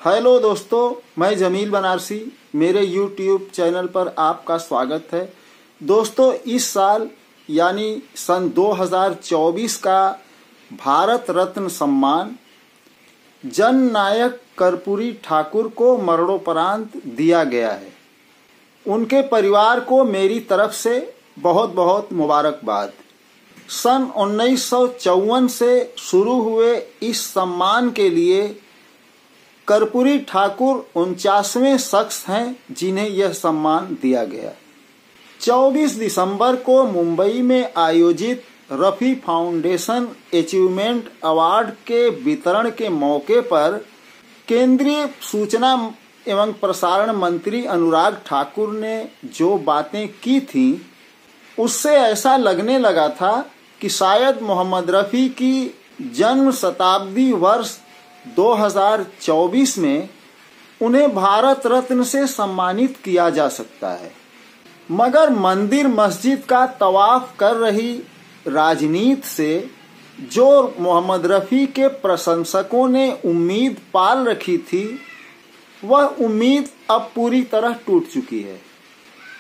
Hello दोस्तों, मैं जमील बनारसी। मेरे YouTube चैनल पर आपका स्वागत है। दोस्तों, इस साल यानी सन 2024 का भारत रत्न सम्मान जननायक कर्पूरी ठाकुर को मरणोपरांत दिया गया है। उनके परिवार को मेरी तरफ से बहुत बहुत मुबारकबाद। सन 1954 से शुरू हुए इस सम्मान के लिए कर्पूरी ठाकुर 49वें शख्स हैं जिन्हें यह सम्मान दिया गया। 24 दिसंबर को मुंबई में आयोजित रफी फाउंडेशन अचीवमेंट अवार्ड के वितरण के मौके पर केंद्रीय सूचना एवं प्रसारण मंत्री अनुराग ठाकुर ने जो बातें की थीं, उससे ऐसा लगने लगा था कि शायद मोहम्मद रफ़ी की जन्म शताब्दी वर्ष 2024 में उन्हें भारत रत्न से सम्मानित किया जा सकता है। मगर मंदिर मस्जिद का तवाफ कर रही राजनीति से जो मोहम्मद रफ़ी के प्रशंसकों ने उम्मीद पाल रखी थी, वह उम्मीद अब पूरी तरह टूट चुकी है।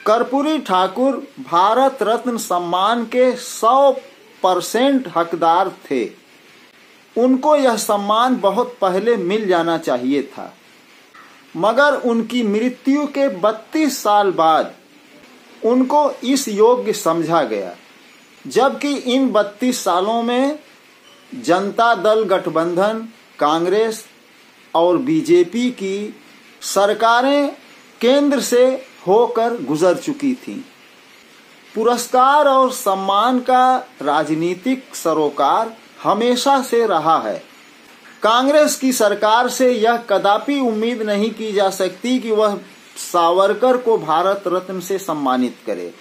कर्पूरी ठाकुर भारत रत्न सम्मान के 100% हकदार थे। उनको यह सम्मान बहुत पहले मिल जाना चाहिए था, मगर उनकी मृत्यु के 32 साल बाद उनको इस योग्य समझा गया, जबकि इन 32 सालों में जनता दल गठबंधन, कांग्रेस और बीजेपी की सरकारें केंद्र से होकर गुजर चुकी थीं। पुरस्कार और सम्मान का राजनीतिक सरोकार हमेशा से रहा है। कांग्रेस की सरकार से यह कदापि उम्मीद नहीं की जा सकती कि वह सावरकर को भारत रत्न से सम्मानित करे,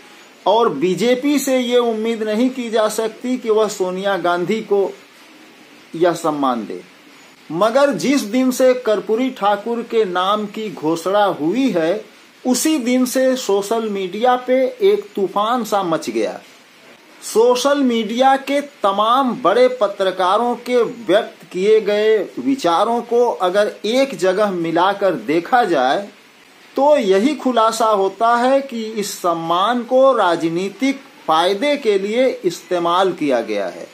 और बीजेपी से ये उम्मीद नहीं की जा सकती कि वह सोनिया गांधी को यह सम्मान दे। मगर जिस दिन से कर्पूरी ठाकुर के नाम की घोषणा हुई है, उसी दिन से सोशल मीडिया पे एक तूफान सा मच गया। सोशल मीडिया के तमाम बड़े पत्रकारों के व्यक्त किए गए विचारों को अगर एक जगह मिलाकर देखा जाए तो यही खुलासा होता है कि इस सम्मान को राजनीतिक फायदे के लिए इस्तेमाल किया गया है।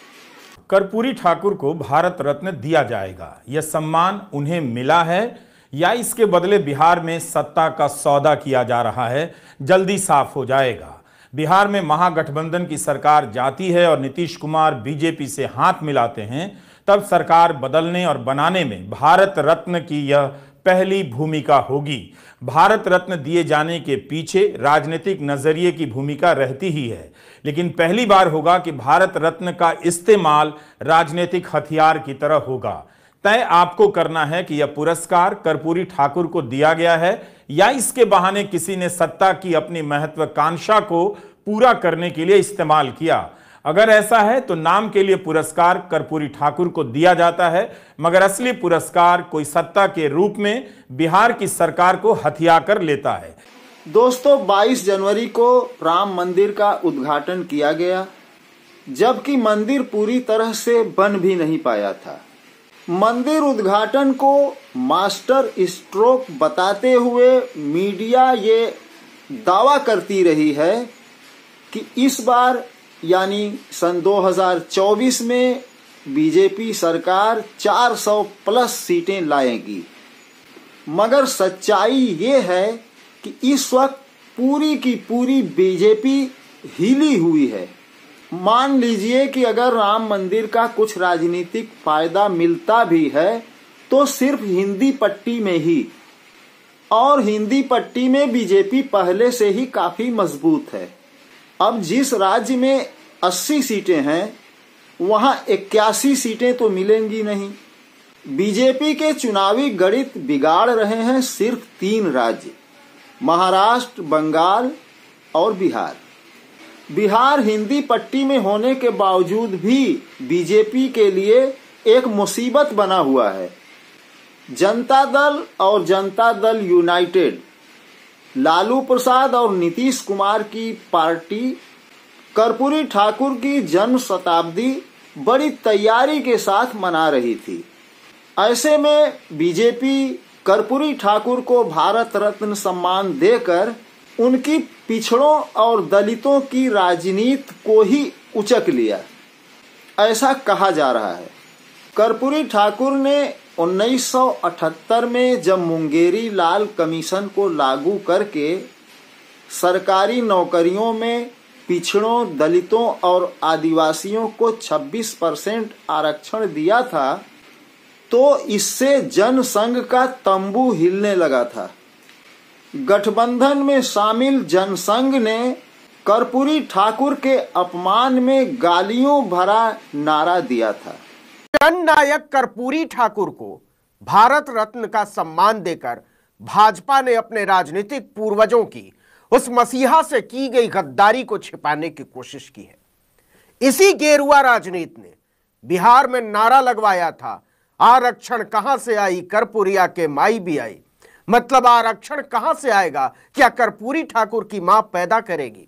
कर्पूरी ठाकुर को भारत रत्न दिया जाएगा। यह सम्मान उन्हें मिला है या इसके बदले बिहार में सत्ता का सौदा किया जा रहा है, जल्दी साफ हो जाएगा। बिहार में महागठबंधन की सरकार जाती है और नीतीश कुमार बीजेपी से हाथ मिलाते हैं, तब सरकार बदलने और बनाने में भारत रत्न की यह पहली भूमिका होगी। भारत रत्न दिए जाने के पीछे राजनीतिक नजरिए की भूमिका रहती ही है, लेकिन पहली बार होगा कि भारत रत्न का इस्तेमाल राजनीतिक हथियार की तरह होगा। तय आपको करना है कि यह पुरस्कार कर्पूरी ठाकुर को दिया गया है या इसके बहाने किसी ने सत्ता की अपनी महत्वाकांक्षा को पूरा करने के लिए इस्तेमाल किया। अगर ऐसा है तो नाम के लिए पुरस्कार कर्पूरी ठाकुर को दिया जाता है, मगर असली पुरस्कार कोई सत्ता के रूप में बिहार की सरकार को हथिया कर लेता है। दोस्तों, 22 जनवरी को राम मंदिर का उद्घाटन किया गया, जबकि मंदिर पूरी तरह से बन भी नहीं पाया था। मंदिर उद्घाटन को मास्टर स्ट्रोक बताते हुए मीडिया ये दावा करती रही है कि इस बार यानी सन 2024 में बीजेपी सरकार 400 प्लस सीटें लाएगी। मगर सच्चाई ये है कि इस वक्त पूरी की पूरी बीजेपी हिली हुई है। मान लीजिए कि अगर राम मंदिर का कुछ राजनीतिक फायदा मिलता भी है तो सिर्फ हिंदी पट्टी में ही, और हिंदी पट्टी में बीजेपी पहले से ही काफी मजबूत है। अब जिस राज्य में 80 सीटें हैं, वहां 81 सीटें तो मिलेंगी नहीं। बीजेपी के चुनावी गणित बिगाड़ रहे हैं सिर्फ 3 राज्य, महाराष्ट्र, बंगाल और बिहार। बिहार हिंदी पट्टी में होने के बावजूद भी बीजेपी के लिए एक मुसीबत बना हुआ है। जनता दल और जनता दल यूनाइटेड, लालू प्रसाद और नीतीश कुमार की पार्टी कर्पूरी ठाकुर की जन्म शताब्दी बड़ी तैयारी के साथ मना रही थी। ऐसे में बीजेपी कर्पूरी ठाकुर को भारत रत्न सम्मान देकर उनकी पिछड़ों और दलितों की राजनीति को ही उचक लिया, ऐसा कहा जा रहा है। कर्पूरी ठाकुर ने 1978 में जब मुंगेरी लाल कमीशन को लागू करके सरकारी नौकरियों में पिछड़ों, दलितों और आदिवासियों को 26% आरक्षण दिया था, तो इससे जनसंघ का तंबू हिलने लगा था। गठबंधन में शामिल जनसंघ ने कर्पूरी ठाकुर के अपमान में गालियों भरा नारा दिया था। जननायक कर्पूरी ठाकुर को भारत रत्न का सम्मान देकर भाजपा ने अपने राजनीतिक पूर्वजों की उस मसीहा से की गई गद्दारी को छिपाने की कोशिश की है। इसी गेरुआ राजनीति ने बिहार में नारा लगवाया था, आरक्षण कहां से आई, कर्पूरिया के माई भी आई। मतलब आरक्षण कहां से आएगा, क्या कर्पूरी ठाकुर की मां पैदा करेगी?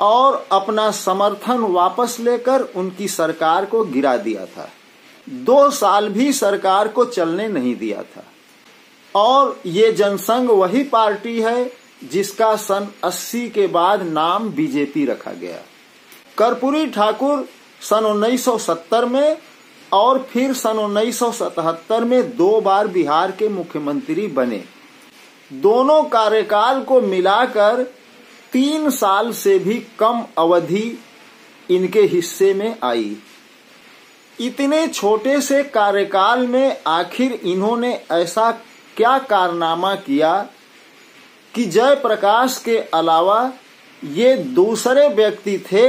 और अपना समर्थन वापस लेकर उनकी सरकार को गिरा दिया था। 2 साल भी सरकार को चलने नहीं दिया था। और ये जनसंघ वही पार्टी है जिसका सन 80 के बाद नाम बीजेपी रखा गया। कर्पूरी ठाकुर सन 1970 में और फिर सन 1977 में 2 बार बिहार के मुख्यमंत्री बने। दोनों कार्यकाल को मिलाकर 3 साल से भी कम अवधि इनके हिस्से में आई। इतने छोटे से कार्यकाल में आखिर इन्होंने ऐसा क्या कारनामा किया कि जयप्रकाश के अलावा ये दूसरे व्यक्ति थे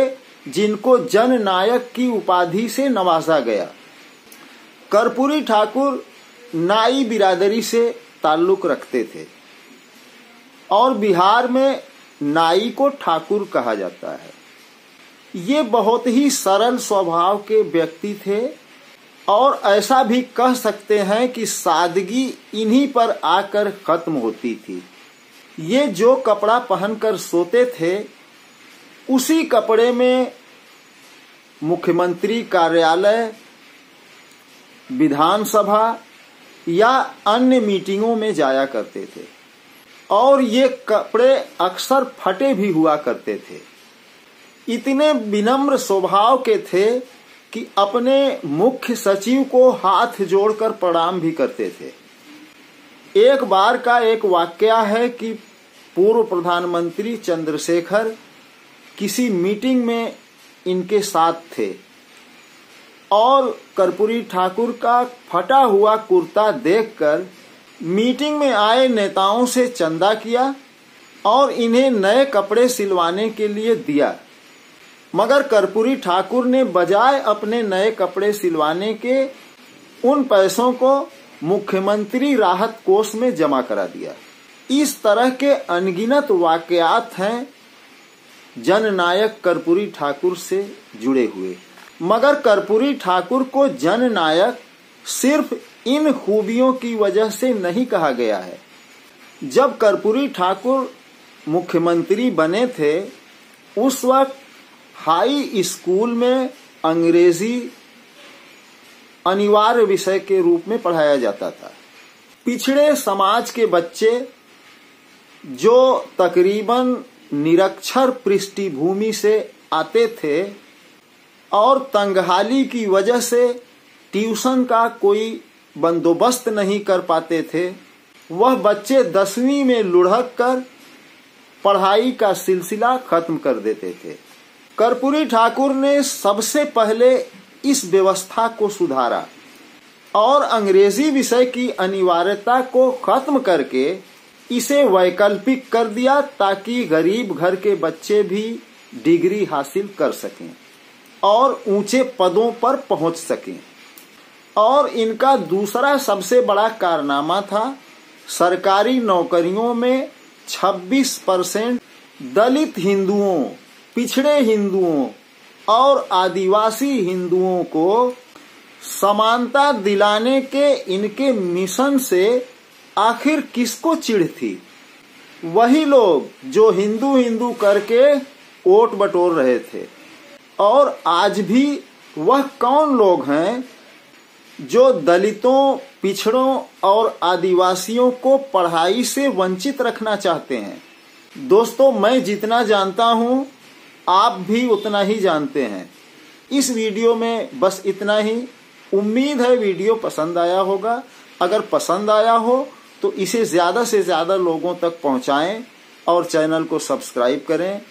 जिनको जननायक की उपाधि से नवाजा गया। कर्पूरी ठाकुर नाई बिरादरी से ताल्लुक रखते थे और बिहार में नाई को ठाकुर कहा जाता है। ये बहुत ही सरल स्वभाव के व्यक्ति थे और ऐसा भी कह सकते हैं कि सादगी इन्हीं पर आकर खत्म होती थी। ये जो कपड़ा पहनकर सोते थे उसी कपड़े में मुख्यमंत्री कार्यालय, विधानसभा या अन्य मीटिंगों में जाया करते थे और ये कपड़े अक्सर फटे भी हुआ करते थे। इतने विनम्र स्वभाव के थे कि अपने मुख्य सचिव को हाथ जोड़कर प्रणाम भी करते थे। एक बार का एक वाकया है कि पूर्व प्रधानमंत्री चंद्रशेखर किसी मीटिंग में इनके साथ थे और कर्पूरी ठाकुर का फटा हुआ कुर्ता देखकर मीटिंग में आए नेताओं से चंदा किया और इन्हें नए कपड़े सिलवाने के लिए दिया। मगर कर्पूरी ठाकुर ने बजाय अपने नए कपड़े सिलवाने के उन पैसों को मुख्यमंत्री राहत कोष में जमा करा दिया। इस तरह के अनगिनत वाकयात हैं जननायक कर्पूरी ठाकुर से जुड़े हुए। मगर कर्पूरी ठाकुर को जननायक सिर्फ इन खूबियों की वजह से नहीं कहा गया है। जब कर्पूरी ठाकुर मुख्यमंत्री बने थे उस वक्त हाई स्कूल में अंग्रेजी अनिवार्य विषय के रूप में पढ़ाया जाता था। पिछड़े समाज के बच्चे जो तकरीबन निरक्षर पृष्ठभूमि से आते थे और तंगहाली की वजह से ट्यूशन का कोई बंदोबस्त नहीं कर पाते थे, वह बच्चे 10वीं में लुढ़क कर पढ़ाई का सिलसिला खत्म कर देते थे। कर्पूरी ठाकुर ने सबसे पहले इस व्यवस्था को सुधारा और अंग्रेजी विषय की अनिवार्यता को खत्म करके इसे वैकल्पिक कर दिया ताकि गरीब घर के बच्चे भी डिग्री हासिल कर सकें और ऊंचे पदों पर पहुंच सकें। और इनका दूसरा सबसे बड़ा कारनामा था सरकारी नौकरियों में 26% दलित हिंदुओं, पिछड़े हिंदुओं और आदिवासी हिंदुओं को समानता दिलाने के इनके मिशन से आखिर किसको चिढ़ थी? वही लोग जो हिंदू हिंदू करके वोट बटोर रहे थे। और आज भी वह कौन लोग हैं जो दलितों, पिछड़ों और आदिवासियों को पढ़ाई से वंचित रखना चाहते हैं। दोस्तों, मैं जितना जानता हूं आप भी उतना ही जानते हैं। इस वीडियो में बस इतना ही। उम्मीद है वीडियो पसंद आया होगा। अगर पसंद आया हो तो इसे ज़्यादा से ज़्यादा लोगों तक पहुंचाएं और चैनल को सब्सक्राइब करें,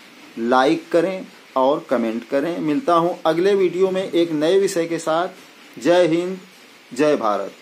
लाइक करें और कमेंट करें। मिलता हूं अगले वीडियो में एक नए विषय के साथ। जय हिंद, जय भारत।